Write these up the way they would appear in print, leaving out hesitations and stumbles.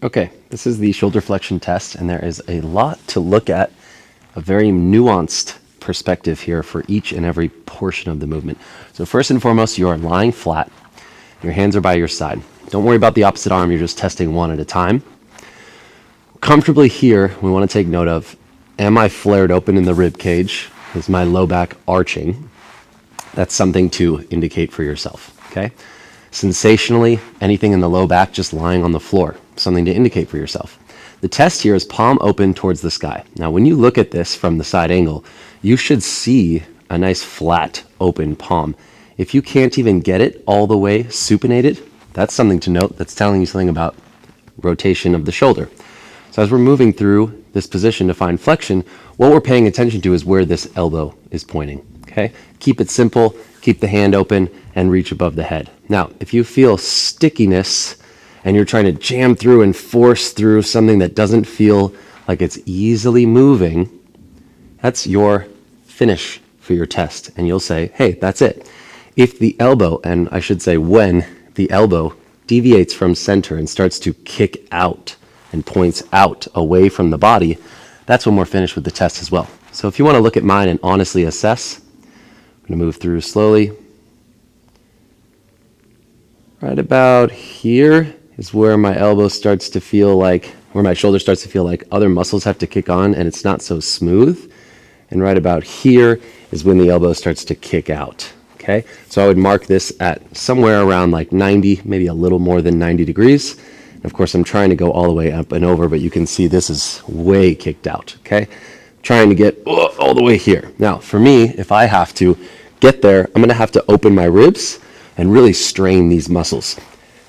Okay, this is the shoulder flexion test, and there is a lot to look at, a very nuanced perspective here for each and every portion of the movement. So first and foremost, you are lying flat. Your hands are by your side. Don't worry about the opposite arm, you're just testing one at a time. Comfortably here, we want to take note of, am I flared open in the rib cage? Is my low back arching? That's something to indicate for yourself, okay? Sensationally, anything in the low back just lying on the floor, something to indicate for yourself. The test here is palm open towards the sky. Now, when you look at this from the side angle, you should see a nice flat open palm. If you can't even get it all the way supinated, that's something to note. That's telling you something about rotation of the shoulder. So as we're moving through this position to find flexion, what we're paying attention to is where this elbow is pointing, okay? Keep it simple, keep the hand open, and reach above the head. Now, if you feel stickiness and you're trying to jam through and force through something that doesn't feel like it's easily moving, that's your finish for your test. And you'll say, hey, that's it. If the elbow, and I should say when the elbow deviates from center and starts to kick out and points out away from the body, that's when we're finished with the test as well. So if you want to look at mine and honestly assess, I'm going to move through slowly. Right about here is where my elbow starts to feel like, where my shoulder starts to feel like other muscles have to kick on and it's not so smooth. And right about here is when the elbow starts to kick out. Okay, so I would mark this at somewhere around like 90, maybe a little more than 90 degrees. And of course, I'm trying to go all the way up and over, but you can see this is way kicked out. Okay, trying to get all the way here. Now, for me, if I have to get there, I'm going to have to open my ribs and really strain these muscles.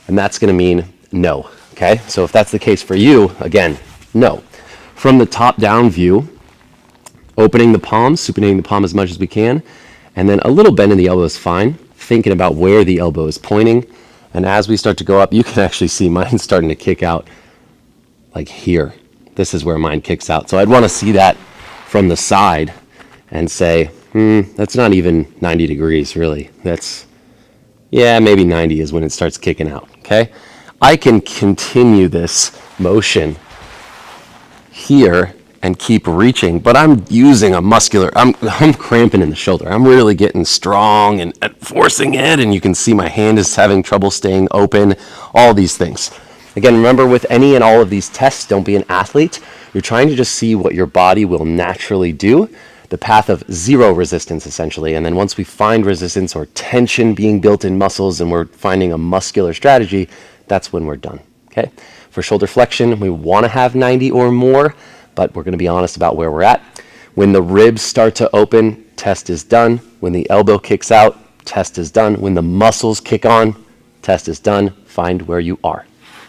And that's going to mean no. Okay, so if that's the case for you, again, no. From the top down view, opening the palm, supinating the palm as much as we can, and then a little bend in the elbow is fine, thinking about where the elbow is pointing. And as we start to go up, you can actually see mine starting to kick out like here. This is where mine kicks out. So I'd want to see that from the side and say, that's not even 90 degrees really. That's, yeah, maybe 90 is when it starts kicking out, okay? I can continue this motion here and keep reaching, but I'm using a muscular, I'm cramping in the shoulder. I'm really getting strong and forcing it, and you can see my hand is having trouble staying open, all these things. Again, remember with any and all of these tests, don't be an athlete. You're trying to just see what your body will naturally do, the path of zero resistance essentially. And then once we find resistance or tension being built in muscles and we're finding a muscular strategy, that's when we're done, okay? For shoulder flexion, we want to have 90 or more, but we're going to be honest about where we're at. When the ribs start to open, test is done. When the elbow kicks out, test is done. When the muscles kick on, test is done. Find where you are.